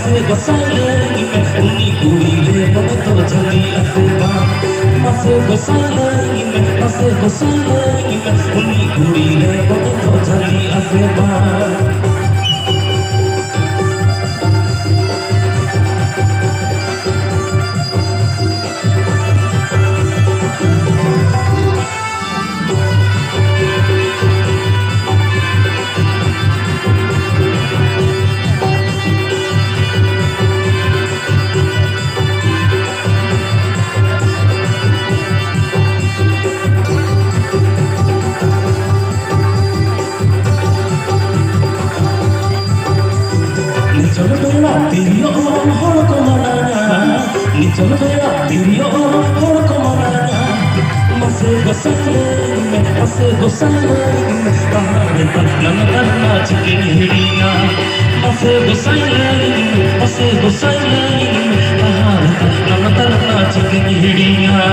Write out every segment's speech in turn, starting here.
মাসে গোসাইলে উনি কুড়িলে মনে তো ঝালি আছে বা মাসে গোসাইলে উনি কুড়িলে মনে তো ঝালি আছে বা Nichol bela tiriyo hor ko manana Nichol bela tiriyo hor ko manana Mase gosale Tahare tatlan karna chikin hiriya Mase gosale Tahare tatlan karna chikin hiriya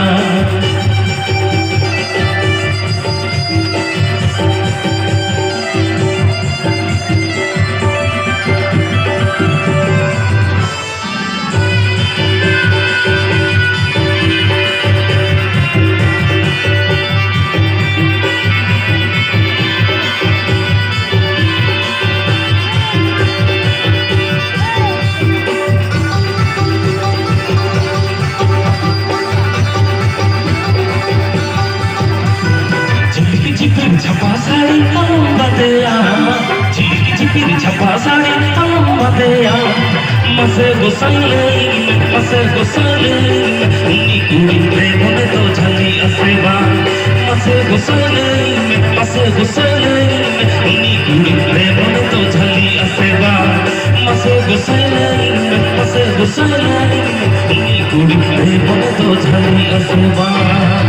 छपा साड़ी बदया चिपिर छपा साड़ी बदया मसे गोसाले उन्नी कुड़ी में मने तो झली असेबा मसे गोसाले उन्नी कुड़ी में मने तो झली असेबा मसे गोसाले उन्नी कुड़ी में मने तो झली असेबा